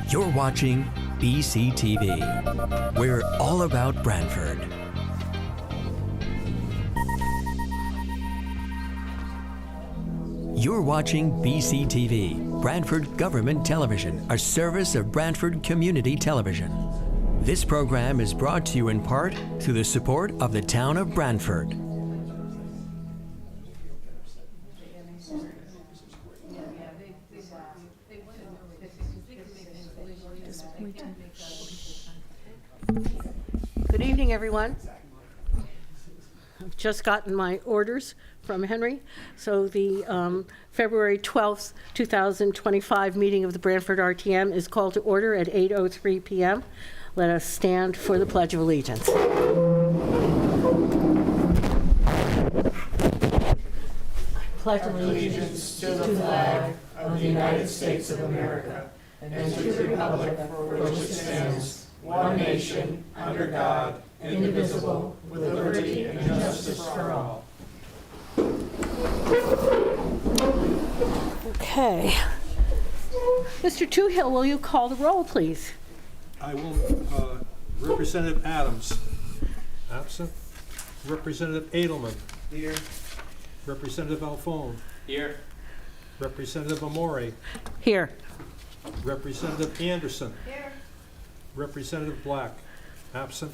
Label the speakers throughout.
Speaker 1: You're watching BCTV. We're all about Branford. You're watching BCTV, Branford Government Television, a service of Branford Community Television. This program is brought to you in part through the support of the town of Branford.
Speaker 2: Good evening, everyone. I've just gotten my orders from Henry. So the February 12th, 2025 meeting of the Branford RTM is called to order at 8:03 p.m. Let us stand for the Pledge of Allegiance. Pledge allegiance to the flag of the United States of America and to the republic for which it stands, one nation, under God, indivisible, with liberty and justice for all. Okay. Mr. Toohill, will you call the roll, please?
Speaker 3: I will. Representative Adams. Absent. Representative Edelman.
Speaker 4: Here.
Speaker 3: Representative Alphone.
Speaker 4: Here.
Speaker 3: Representative Amore.
Speaker 2: Here.
Speaker 3: Representative Anderson.
Speaker 4: Here.
Speaker 3: Representative Black. Absent.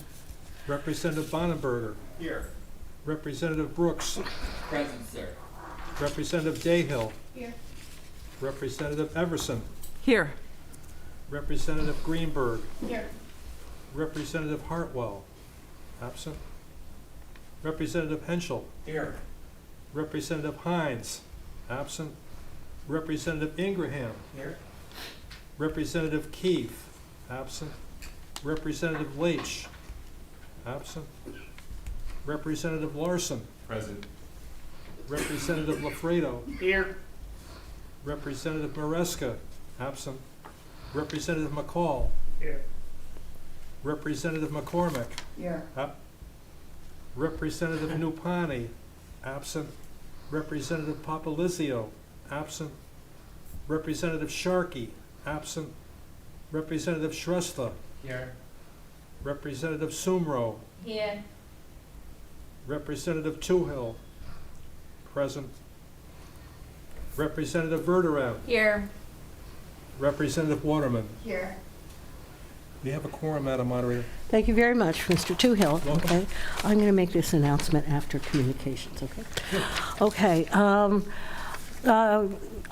Speaker 3: Representative Bonenberger.
Speaker 4: Here.
Speaker 3: Representative Brooks.
Speaker 4: Present, sir.
Speaker 3: Representative Dayhill.
Speaker 4: Here.
Speaker 3: Representative Everson.
Speaker 2: Here.
Speaker 3: Representative Greenberg.
Speaker 4: Here.
Speaker 3: Representative Hartwell. Absent. Representative Henschel.
Speaker 4: Here.
Speaker 3: Representative Hines. Absent. Representative Ingraham.
Speaker 4: Here.
Speaker 3: Representative Keefe. Absent. Representative Leach. Absent. Representative Larson.
Speaker 4: Present.
Speaker 3: Representative Lafredo.
Speaker 4: Here.
Speaker 3: Representative Maresca. Absent. Representative McCall.
Speaker 4: Here.
Speaker 3: Representative McCormick.
Speaker 4: Here.
Speaker 3: Representative Nupani. Absent. Representative Papalizio. Absent. Representative Sharkey. Absent. Representative Shrestha.
Speaker 4: Here.
Speaker 3: Representative Sumro.
Speaker 5: Here.
Speaker 3: Representative Toohill. Present. Representative Verderam.
Speaker 5: Here.
Speaker 3: Representative Waterman.
Speaker 5: Here.
Speaker 3: We have a quorum, Madam Moderator.
Speaker 2: Thank you very much, Mr. Toohill.
Speaker 3: Welcome.
Speaker 2: Okay, I'm going to make this announcement after communications. Okay.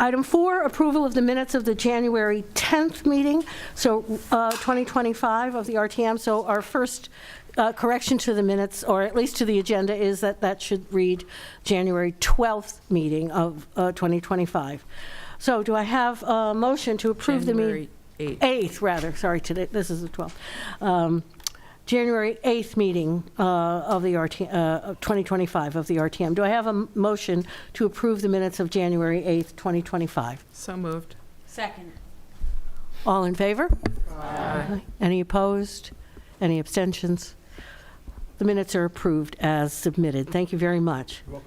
Speaker 2: Item 4, approval of the minutes of the January 10th meeting, so 2025 of the RTM. So our first correction to the minutes, or at least to the agenda, is that should read January 12th meeting of 2025. So do I have a motion to approve the meeting? 8th, rather. Sorry, today this is the 12th. January 8th meeting of the 2025 of the RTM. Do I have a motion to approve the minutes of January 8th, 2025?
Speaker 6: So moved.
Speaker 5: Second.
Speaker 2: All in favor? Aye. Any opposed? Any abstentions? The minutes are approved as submitted. Thank you very much.
Speaker 3: You're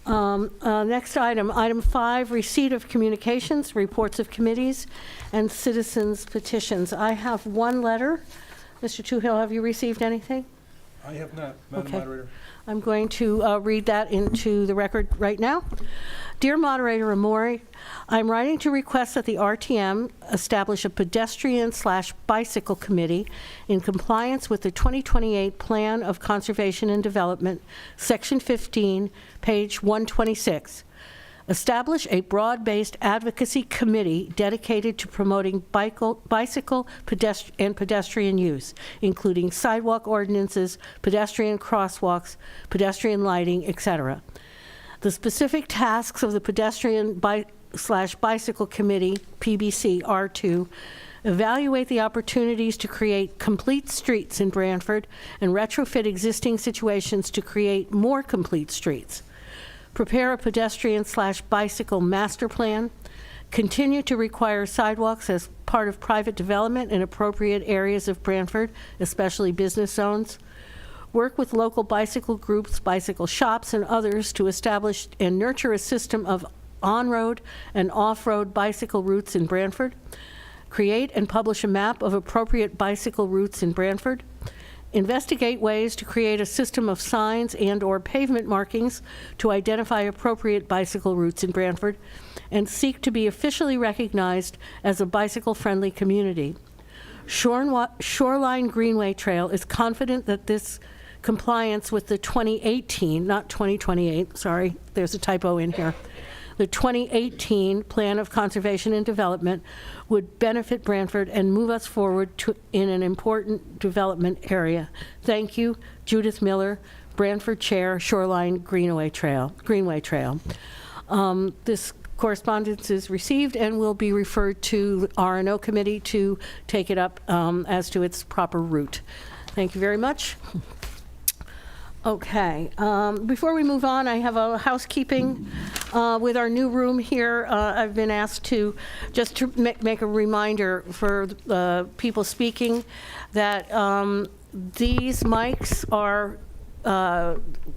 Speaker 3: welcome.
Speaker 2: Next item, item 5, receipt of communications, reports of committees, and citizens' petitions. I have one letter. Mr. Toohill, have you received anything?
Speaker 3: I have not, Madam
Speaker 2: Okay.
Speaker 3: Moderator.
Speaker 2: I'm going to read that into the record right now. Dear Moderator Amore, I'm writing to request that the RTM establish a pedestrian/bicycle committee in compliance with the 2028 Plan of Conservation and Development, Section 15, page 126. Establish a broad-based advocacy committee dedicated to promoting bicycle and pedestrian use, including sidewalk ordinances, pedestrian crosswalks, pedestrian lighting, etc. The specific tasks of the pedestrian/bicycle committee, PBC, are to Evaluate the opportunities to create complete streets in Branford and retrofit existing situations to create more complete streets. Prepare a pedestrian/bicycle master plan. Continue to require sidewalks as part of private development in appropriate areas of Branford, especially business zones. Work with local bicycle groups, bicycle shops, and others to establish and nurture a system of on-road and off-road bicycle routes in Branford. Create and publish a map of appropriate bicycle routes in Branford. Investigate ways to create a system of signs and/or pavement markings to identify appropriate bicycle routes in Branford, and seek to be officially recognized as a bicycle-friendly community. Shoreline Greenway Trail is confident that this compliance with the 2018, not 2028, sorry, there's a typo in here, the 2018 Plan of Conservation and Development would benefit Branford and move us forward in an important development area. Thank you, Judith Miller, Branford Chair, Shoreline Greenway Trail. This correspondence is received and will be referred to R&O Committee to take it up as to its proper route. Thank you very much. Okay, before we move on, I have a housekeeping with our new room here. I've been asked to just to make a reminder for people speaking that these mics are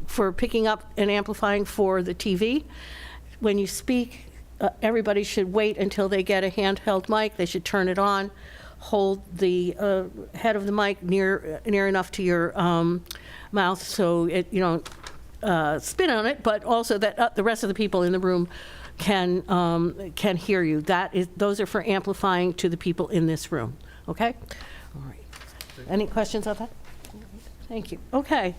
Speaker 2: for picking up and amplifying for the TV. When you speak, everybody should wait until they get a handheld mic. They should turn it on, hold the head of the mic near enough to your mouth so you don't spit on it, but also that the rest of the people in the room can hear you. Those are for amplifying to the people in this room. Okay? All right. Any questions on that? Thank you. Okay.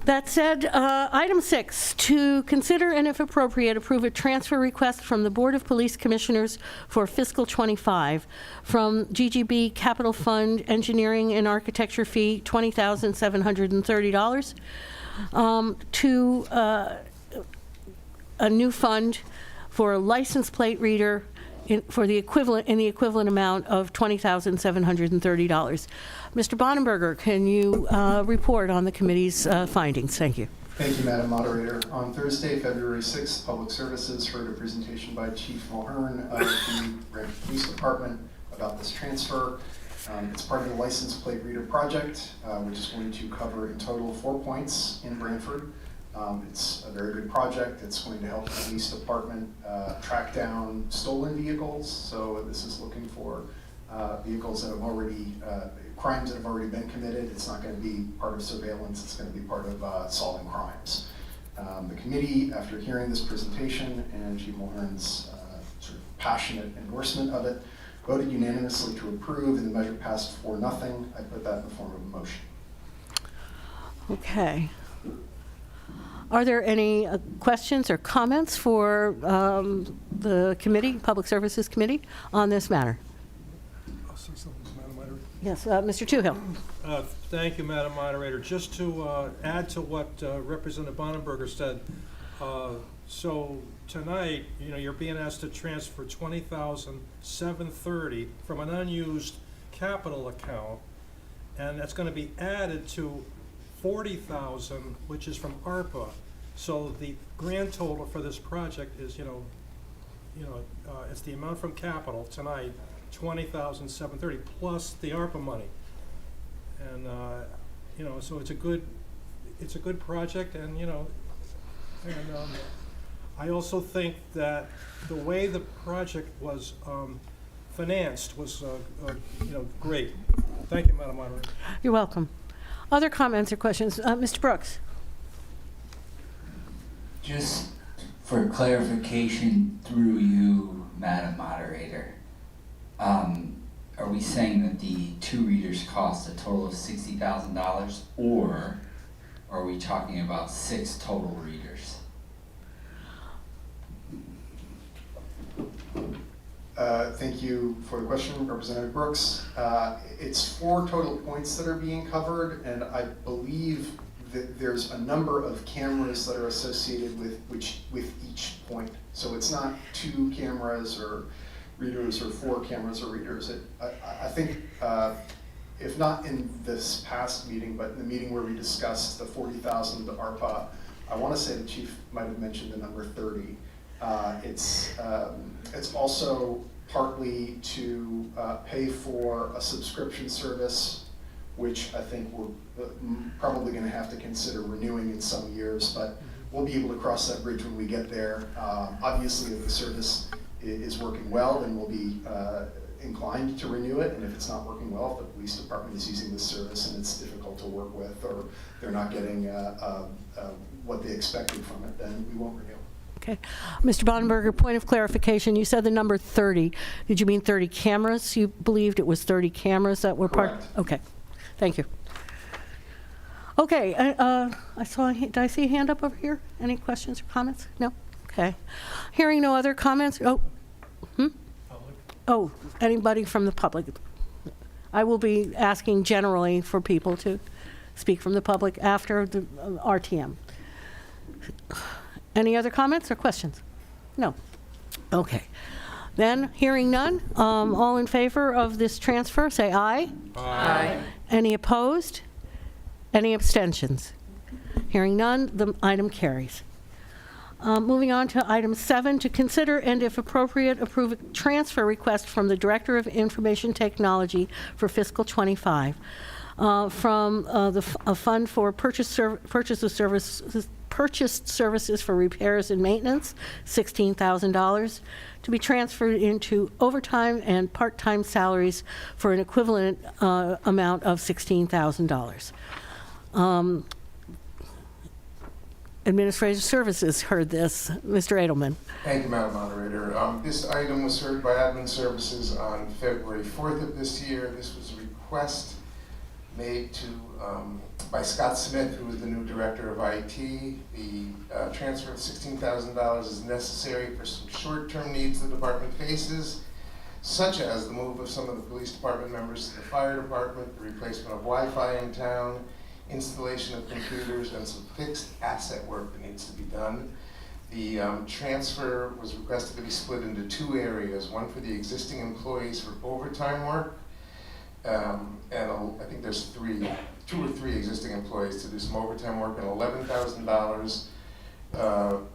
Speaker 2: That said, item 6, to consider and if appropriate, approve a transfer request from the Board of Police Commissioners for fiscal 25 from GGB Capital Fund Engineering and Architecture fee $20,730 to a new fund for a license plate reader in the equivalent amount of $20,730. Mr. Bonenberger, can you report on the committee's findings? Thank you.
Speaker 4: Thank you, Madam Moderator. On Thursday, February 6th, Public Services heard a presentation by Chief Mulhern of the Branford Police Department about this transfer. It's part of the license plate reader project, which is going to cover in total 4 points in Branford. It's a very good project. It's going to help the police department track down stolen vehicles. So this is looking for vehicles that have already, crimes that have already been committed. It's not going to be part of surveillance. It's going to be part of solving crimes. The committee, after hearing this presentation and Chief Mulhern's sort of passionate endorsement of it, voted unanimously to approve, and the measure passed 4-0. I put that in the form of a motion.
Speaker 2: Okay. Are there any questions or comments for the committee, Public Services Committee, on this matter?
Speaker 3: I'll say something, Madam Moderator.
Speaker 2: Yes, Mr. Toohill.
Speaker 3: Thank you, Madam Moderator. Just to add to what Representative Bonenberger said, so tonight, you're being asked to transfer $20,730 from an unused capital account, and that's going to be added to $40,000, which is from ARPA. So the grand total for this project is, it's the amount from capital tonight, $20,730 plus the ARPA money. And so it's a good project, and I also think that the way the project was financed was great. Thank you, Madam Moderator.
Speaker 2: You're welcome. Other comments or questions? Mr. Brooks.
Speaker 5: Just for clarification through you, Madam Moderator, are we saying that the 2 readers cost a total of $60,000, or are we talking about 6 total readers?
Speaker 4: Thank you for the question, Representative Brooks. It's 4 total points that are being covered, and I believe that there's a number of cameras that are associated with each point. So it's not 2 cameras or readers or 4 cameras or readers. I think, if not in this past meeting, but in the meeting where we discussed the 40,000 ARPA, I want to say the chief might have mentioned the number 30. It's also partly to pay for a subscription service, which I think we're probably going to have to consider renewing in some years, but we'll be able to cross that bridge when we get there. Obviously, if the service is working well, then we'll be inclined to renew it, and if it's not working well, if the police department is using this service and it's difficult to work with, or they're not getting what they expected from it, then we won't renew.
Speaker 2: Okay. Mr. Bonenberger, point of clarification, you said the number 30. Did you mean 30 cameras? You believed it was 30 cameras that were part?
Speaker 4: Correct.
Speaker 2: Okay, thank you. Okay, did I see a hand up over here? Any questions or comments? No? Okay. Hearing no other comments, Oh, anybody from the public? I will be asking generally for people to speak from the public after the RTM. Any other comments or questions? No. Okay. Then, hearing none, all in favor of this transfer, say aye. Aye. Any opposed? Any abstentions? Hearing none, the item carries. Moving on to item 7, to consider and, if appropriate, approve a transfer request from the Director of Information Technology for fiscal '25 from a fund for purchased services for repairs and maintenance, $16,000, to be transferred into overtime and part-time salaries for an equivalent amount of $16,000. Administrative Services heard this. Mr. Edelman.
Speaker 6: Thank you, Madam Moderator. This item was heard by Admin Services on February 4th of this year. This was a request made to by Scott Smith, who is the new Director of IT. The transfer of $16,000 is necessary for some short-term needs the department faces, such as the move of some of the police department members to the fire department, the replacement of Wi-Fi in town, installation of computers, and some fixed asset work that needs to be done. The transfer was requested to be split into 2 areas, one for the existing employees for overtime work, and I think there's 2 or 3 existing employees to do some overtime work, and $11,000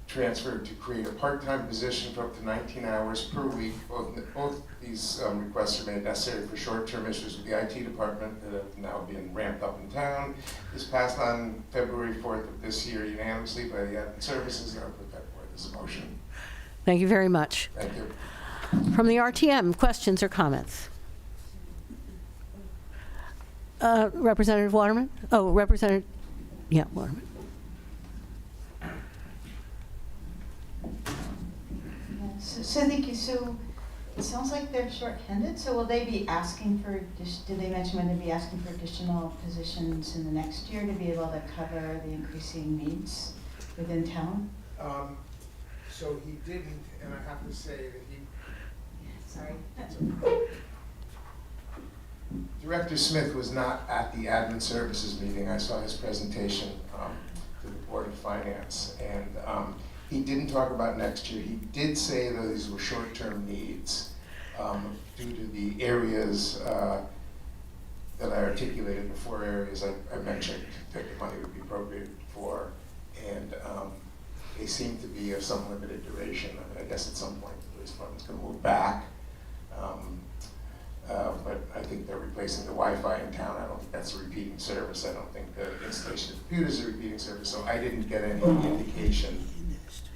Speaker 6: transferred to create a part-time position for up to 19 hours per week. Both these requests are made necessary for short-term issues with the IT department that have now been ramped up in town. This passed on February 4th of this year unanimously by the Admin Services, and I'll put that forward as a motion.
Speaker 2: Thank you very much.
Speaker 6: Thank you.
Speaker 2: From the RTM, questions or comments? Representative Waterman? Oh, Waterman.
Speaker 7: So thank you. So it sounds like they're short-handed. So will they be asking for, did they mention when they'd be asking for additional positions in the next year to be able to cover the increasing needs within town?
Speaker 6: So he didn't, and I have to say that he...
Speaker 7: Sorry.
Speaker 6: Director Smith was not at the Admin Services meeting. I saw his presentation to the Board of Finance, and he didn't talk about next year. He did say that these were short-term needs due to the areas that I articulated, the 4 areas I mentioned that the money would be appropriated for, and they seem to be of some limited duration. I guess at some point the police department's going to move back. But I think they're replacing the Wi-Fi in town. I don't think that's a repeating service. I don't think the installation of computers is a repeating service. So I didn't get any indication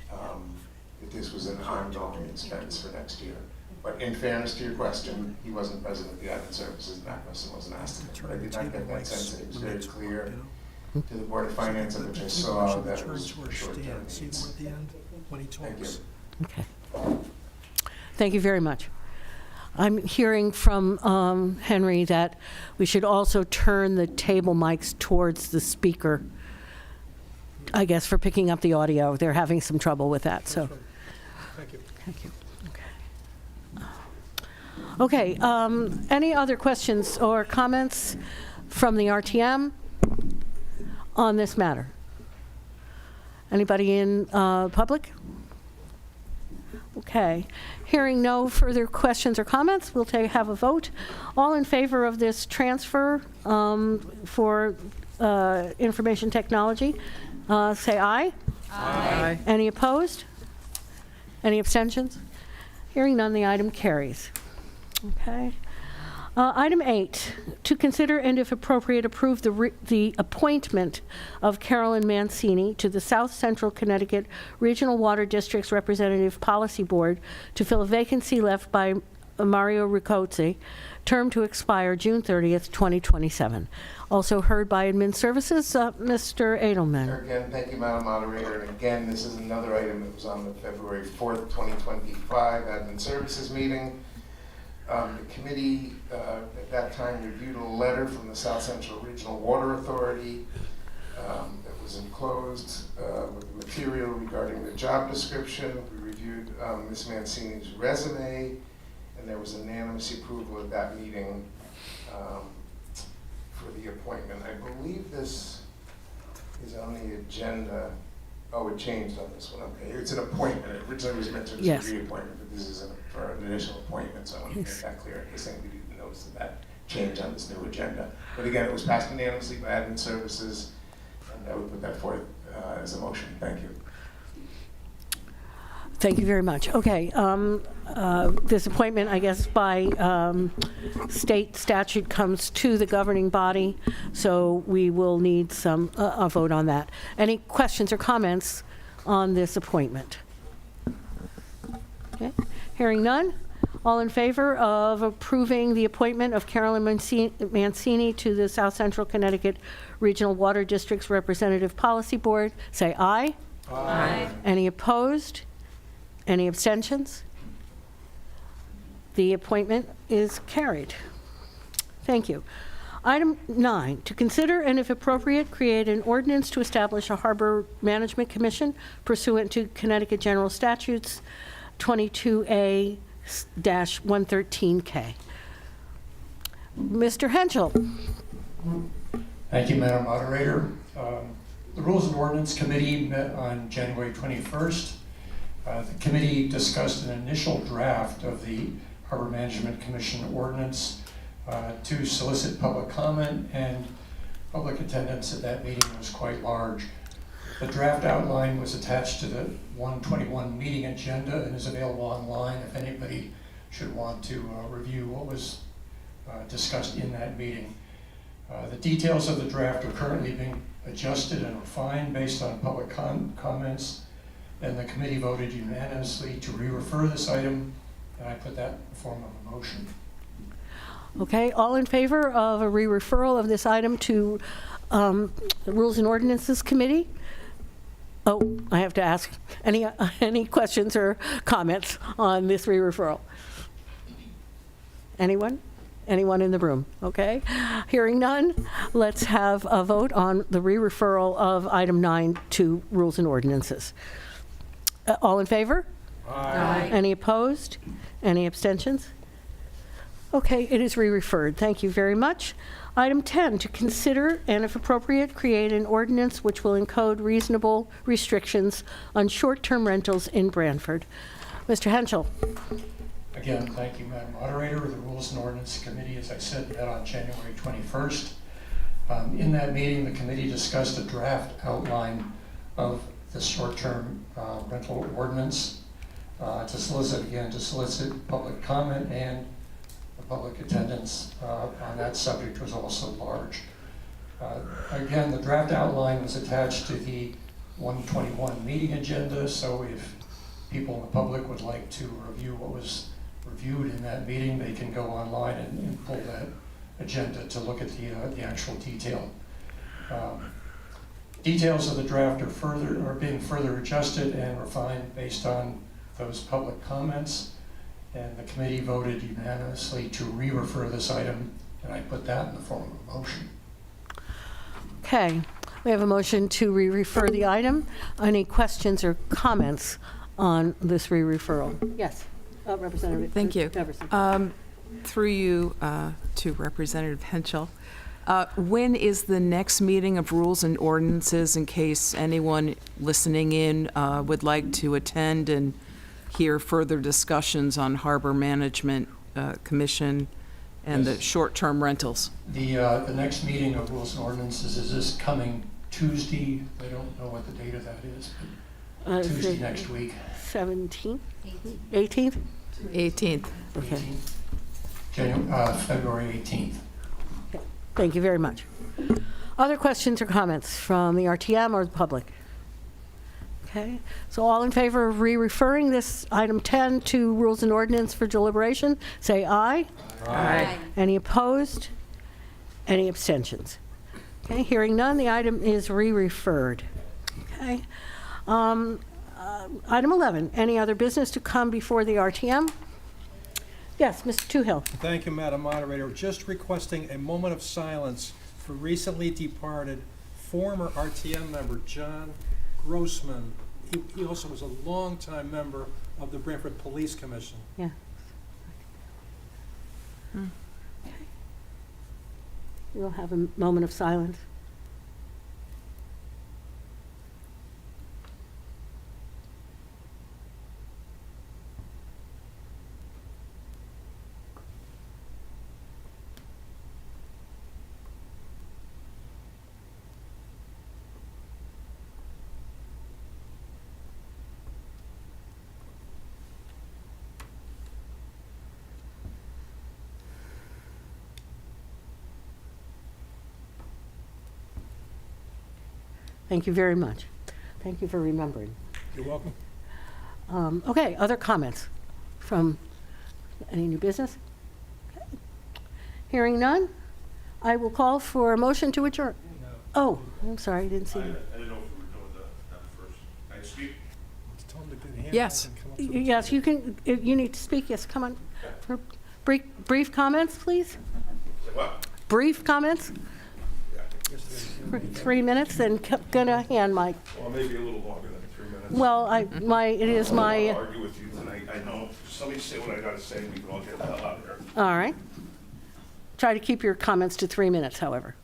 Speaker 6: that this was an ongoing expense for next year. But in fairness to your question, he wasn't present at the Admin Services, and that question wasn't asked of him. But I did not get that sense. It was very clear to the Board of Finance, of which I saw that it was for short-term needs. Thank you.
Speaker 2: Okay. Thank you very much. I'm hearing from Henry that we should also turn the table mics towards the speaker, I guess, for picking up the audio. They're having some trouble with that, so.
Speaker 3: Thank you.
Speaker 2: Thank you. Okay. Okay, any other questions or comments from the RTM on this matter? Anybody in public? Okay. Hearing no further questions or comments, we'll have a vote. All in favor of this transfer for information technology, say aye.
Speaker 8: Aye.
Speaker 2: Any opposed? Any abstentions? Hearing none, the item carries. Okay. Item 8, to consider and if appropriate approve the appointment of Carolyn Mancini to the South Central Connecticut Regional Water District's Representative Policy Board to fill a vacancy left by Mario Riccozzi, term to expire June 30th, 2027. Also heard by Admin Services, Mr. Edelman.
Speaker 6: Again, thank you, Madam Moderator. And again, this is another item that was on the February 4th, 2025 Admin Services meeting. The committee at that time reviewed a letter from the South Central Regional Water Authority that was enclosed with the material regarding the job description. We reviewed Ms. Mancini's resume, and there was unanimous approval at that meeting for the appointment. I believe this is on the agenda. Oh, it changed on this one. Okay, it's an appointment. It originally was meant to be a reappointment, but this is for an additional appointment, so I want to make that clear in case anybody didn't notice that change on this new agenda. But again, it was passed unanimously by Admin Services, and I would put that forth as a motion. Thank you.
Speaker 2: Thank you very much. Okay, this appointment, I guess, by state statute comes to the governing body, so we will need a vote on that. Any questions or comments on this appointment? Okay, hearing none. All in favor of approving the appointment of Carolyn Mancini to the South Central Connecticut Regional Water District's Representative Policy Board, say aye.
Speaker 8: Aye.
Speaker 2: Any opposed? Any abstentions? The appointment is carried. Thank you. Item 9, to consider and if appropriate, create an ordinance to establish a harbor management commission pursuant to Connecticut General Statutes 22A-113K. Mr. Henschel.
Speaker 9: Thank you, Madam Moderator. The Rules and Ordinance Committee met on January 21st. The committee discussed an initial draft of the Harbor Management Commission ordinance to solicit public comment, and public attendance at that meeting was quite large. The draft outline was attached to the 121 meeting agenda and is available online if anybody should want to review what was discussed in that meeting. The details of the draft are currently being adjusted and refined based on public comments, and the committee voted unanimously to re-refer this item, and I put that in the form of a motion.
Speaker 2: Okay, all in favor of a re-referral of this item to the Rules and Ordinances Committee? Oh, I have to ask, any questions or comments on this re-referral? Anyone? Anyone in the room? Okay. Hearing none, let's have a vote on the re-referral of item 9 to Rules and Ordinances. All in favor?
Speaker 8: Aye.
Speaker 2: Any opposed? Any abstentions? Okay, it is re-referred. Thank you very much. Item 10, to consider and, if appropriate, create an ordinance which will encode reasonable restrictions on short-term rentals in Branford. Mr. Henschel.
Speaker 9: Again, thank you, Madam Moderator. The Rules and Ordinance Committee, as I said, met on January 21st. In that meeting, the committee discussed a draft outline of the short-term rental ordinance to solicit public comment, and the public attendance on that subject was also large. Again, the draft outline was attached to the 121 meeting agenda, so if people in the public would like to review what was reviewed in that meeting, they can go online and pull that agenda to look at the actual detail. Details of the draft are being further adjusted and refined based on those public comments, and the committee voted unanimously to re-refer this item, and I put that in the form of a motion.
Speaker 2: Okay, we have a motion to re-refer the item. Any questions or comments on this re-referral? Yes, Representative.
Speaker 8: Thank you.
Speaker 2: Everson.
Speaker 8: Through you to Representative Henschel. When is the next meeting of Rules and Ordinances, in case anyone listening in would like to attend and hear further discussions on Harbor Management Commission and the
Speaker 9: Yes.
Speaker 8: short-term rentals.
Speaker 9: The next meeting of Rules and Ordinances is this coming Tuesday. I don't know what the date of that is, but
Speaker 2: Is
Speaker 9: Tuesday
Speaker 2: it
Speaker 9: next week.
Speaker 2: 17th? 18th?
Speaker 8: 18th.
Speaker 2: Okay.
Speaker 9: 18th. February 18th.
Speaker 2: Thank you very much. Other questions or comments from the RTM or the public? Okay, so all in favor of re-referring this item 10 to Rules and Ordinance for deliberation, say aye.
Speaker 8: Aye.
Speaker 2: Any opposed? Any abstentions? Okay, hearing none, the item is re-referred. Okay. Item 11, any other business to come before the RTM? Yes, Mr. Toohill.
Speaker 3: Thank you, Madam Moderator. Just requesting a moment of silence for recently departed former RTM member John Grossman. He also was a longtime member of the Branford Police Commission.
Speaker 2: Yeah. We'll have a moment of silence. Thank you very much. Thank you for remembering.
Speaker 3: You're welcome.
Speaker 2: Okay, other comments from any new business? Okay. Hearing none, I will call for a motion to adjourn. Oh, I'm sorry, I didn't see you.
Speaker 10: I didn't know if we were doing that first. Can I speak?
Speaker 3: Tell him to get hands
Speaker 8: Yes.
Speaker 3: up and come up to the
Speaker 2: Yes, you can, if you need to speak, yes, come on. For brief comments, please?
Speaker 10: Say what?
Speaker 2: Brief comments? For 3 minutes, then gonna hand Mike.
Speaker 10: Well, maybe a little longer than 3 minutes.
Speaker 2: Well, it is
Speaker 10: I don't
Speaker 2: my,
Speaker 10: want to argue with you tonight. I know. Just let me say what I got to say and we can all get the hell out of here.
Speaker 2: all right. Try to keep your comments to 3 minutes, however.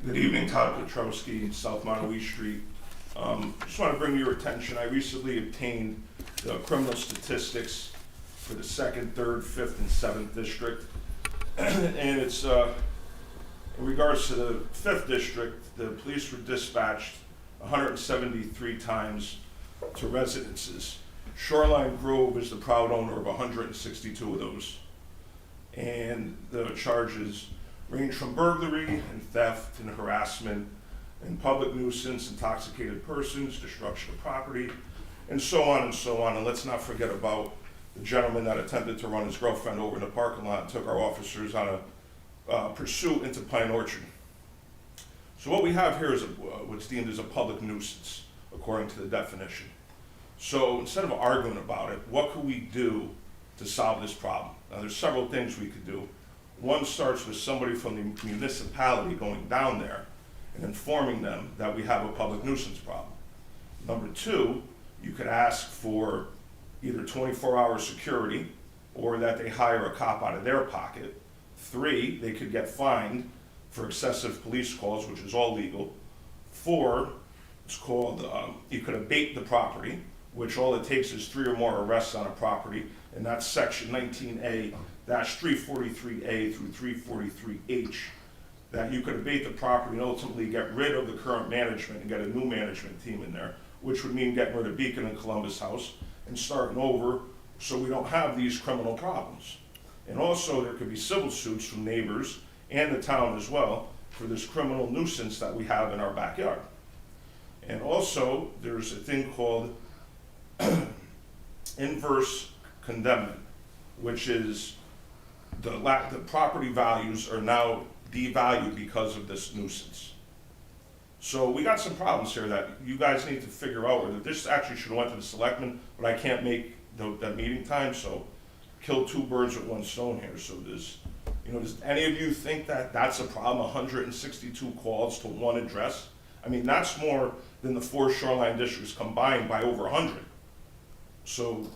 Speaker 10: Good evening, Todd Petrowski, South Monterey Street. Just want to bring to your attention, I recently obtained the criminal statistics for the 2nd, 3rd, 5th, and 7th district. And it's, in regards to the 5th district, the police were dispatched 173 times to residences. Shoreline Grove is the proud owner of 162 of those. And the charges range from burglary and theft and harassment and public nuisance, intoxicated persons, destruction of property, and so on and so on. And let's not forget about the gentleman that attempted to run his girlfriend over in the parking lot and took our officers on a pursuit into Pine Orchard. So what we have here is what's deemed as a public nuisance, according to the definition. So instead of arguing about it, what could we do to solve this problem? Now there's several things we could do. One starts with somebody from the municipality going down there and informing them that we have a public nuisance problem. Number two, you could ask for either 24-hour security or that they hire a cop out of their pocket. 3, they could get fined for excessive police calls, which is all legal. 4, it's called, you could abate the property, which all it takes is 3 or more arrests on a property, and that's section 19A-343A through 343H, that you could abate the property and ultimately get rid of the current management and get a new management team in there, which would mean getting rid of Beacon and Columbus House and starting over so we don't have these criminal problems. And also there could be civil suits from neighbors and the town as well for this criminal nuisance that we have in our backyard. And also there's a thing called inverse condemnment, which is the property values are now devalued because of this nuisance. So we got some problems here that you guys need to figure out whether this actually should have went to the selectmen, but I can't make that meeting time, so kill 2 birds with 1 stone here. So does any of you think that that's a problem, 162 calls to 1 address? I mean, that's more than the 4 shoreline districts combined by over 100. So,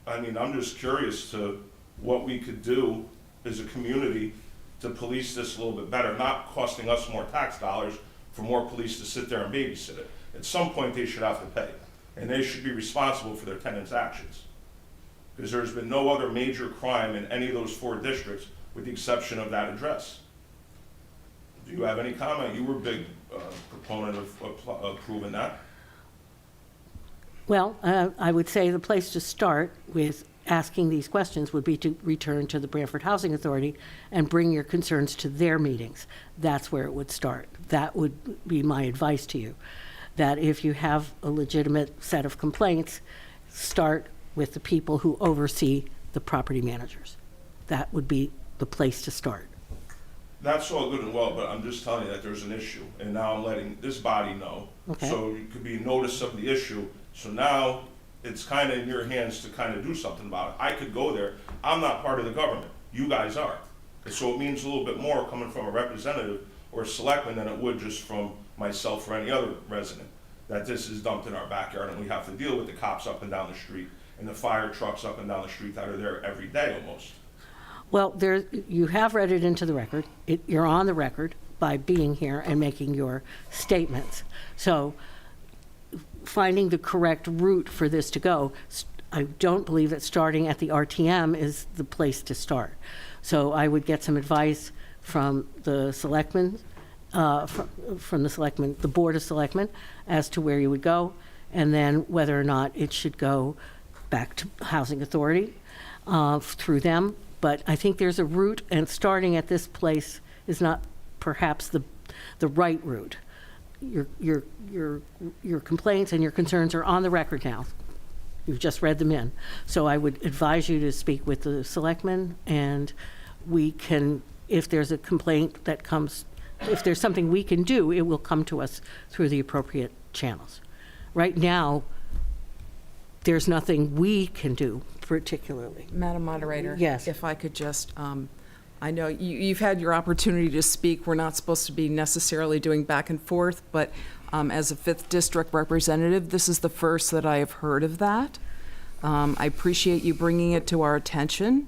Speaker 10: I mean, I'm just curious to what we could do as a community to police this a little bit better, not costing us more tax dollars for more police to sit there and babysit it. At some point, they should have to pay. and they should be responsible for their tenants' actions. Because there's been no other major crime in any of those 4 districts, with the exception of that address. Do you have any comment? You were a big proponent of approving that.
Speaker 2: Well, I would say the place to start with asking these questions would be to return to the Branford Housing Authority and bring your concerns to their meetings. That's where it would start. That would be my advice to you, that if you have a legitimate set of complaints, start with the people who oversee the property managers. That would be the place to start.
Speaker 10: That's all good and well, but I'm just telling you that there's an issue, and now I'm letting this body know.
Speaker 2: Okay.
Speaker 10: So it could be notice of the issue. So now it's kind of in your hands to kind of do something about it. I could go there. I'm not part of the government. You guys are. And so it means a little bit more coming from a representative or a selectman than it would just from myself or any other resident, that this is dumped in our backyard and we have to deal with the cops up and down the street and the fire trucks up and down the street that are there every day almost.
Speaker 2: Well, you have read it into the record. You're on the record by being here and making your statements. So finding the correct route for this to go, I don't believe that starting at the RTM is the place to start. So I would get some advice from the selectmen, from the selectmen, the Board of Selectmen, as to where you would go, and then whether or not it should go back to Housing Authority through them. But I think there's a route, and starting at this place is not perhaps the right route. Your complaints and your concerns are on the record now. You've just read them in. So I would advise you to speak with the selectmen, and we can, if there's a complaint that comes, if there's something we can do, it will come to us through the appropriate channels. Right now, there's nothing we can do particularly.
Speaker 8: Madam Moderator?
Speaker 2: Yes.
Speaker 8: If I could just, I know you've had your opportunity to speak. We're not supposed to be necessarily doing back and forth, but as a 5th District representative, this is the first that I have heard of that. I appreciate you bringing it to our attention.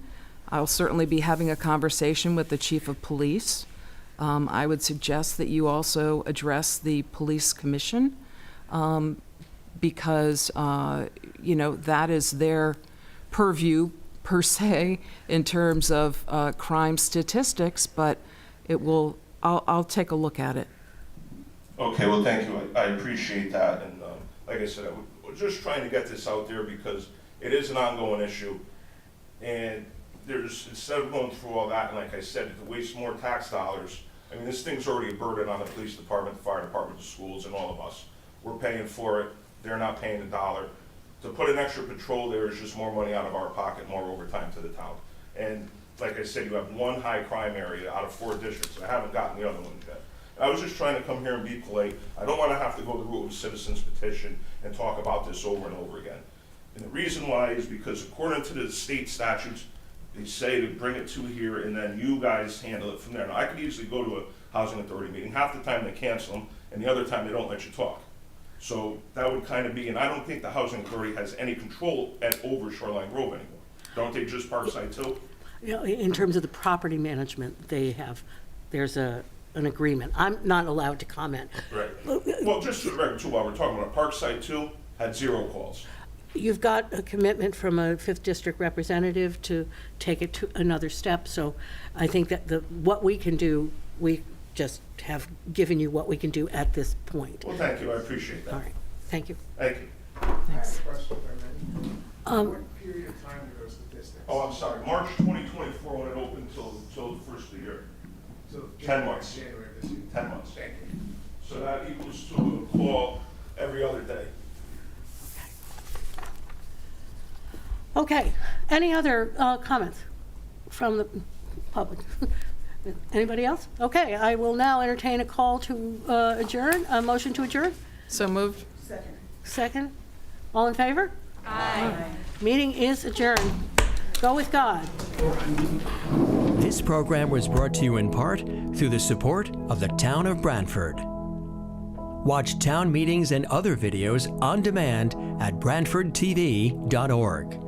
Speaker 8: I'll certainly be having a conversation with the Chief of Police. I would suggest that you also address the Police Commission, because, that is their purview per se in terms of crime statistics, but I'll take a look at it.
Speaker 10: Okay, well, thank you. I appreciate that. And like I said, we're just trying to get this out there because it is an ongoing issue. And instead of going through all that, and like I said, to waste more tax dollars, I mean, this thing's already a burden on the police department, the fire department, the schools, and all of us. We're paying for it. They're not paying a dollar. To put an extra patrol there is just more money out of our pocket, more overtime to the town. And like I said, you have one high crime area out of 4 districts. I haven't gotten the other ones yet. I was just trying to come here and be polite. I don't want to have to go the route of citizens petition and talk about this over and over again. And the reason why is because according to the state statutes, they say to bring it to here and then you guys handle it from there. Now, I could easily go to a housing authority meeting. Half the time they cancel them, and the other time they don't let you talk. So that would kind of be, and I don't think the housing authority has any control over Shoreline Grove anymore. Don't they just Parkside too?
Speaker 2: In terms of the property management, there's an agreement. I'm not allowed to comment.
Speaker 10: Right. Well, just for the record too, while we're talking about Parkside too, had 0 calls.
Speaker 2: You've got a commitment from a 5th District representative to take it to another step, so I think that what we can do, we just have given you what we can do at this point.
Speaker 10: Well, thank you, I appreciate that.
Speaker 2: All right, thank you.
Speaker 10: Thank you.
Speaker 8: Thanks.
Speaker 6: Question, if I may. What period of time do those statistics?
Speaker 10: Oh, I'm sorry, March 2024 when it opened till the first of the year.
Speaker 6: So
Speaker 10: 10 months.
Speaker 6: January of this year.
Speaker 10: 10 months.
Speaker 6: Thank you.
Speaker 10: So that equals to a call every other day.
Speaker 2: Okay, any other comments from the public? Anybody else? Okay, I will now entertain a call to adjourn, a motion to adjourn.
Speaker 8: So moved.
Speaker 2: Second. All in favor? Aye. Meeting is adjourned. Go with God.
Speaker 1: This program was brought to you in part through the support of the Town of Branford. Watch town meetings and other videos on demand at BranfordTV.org.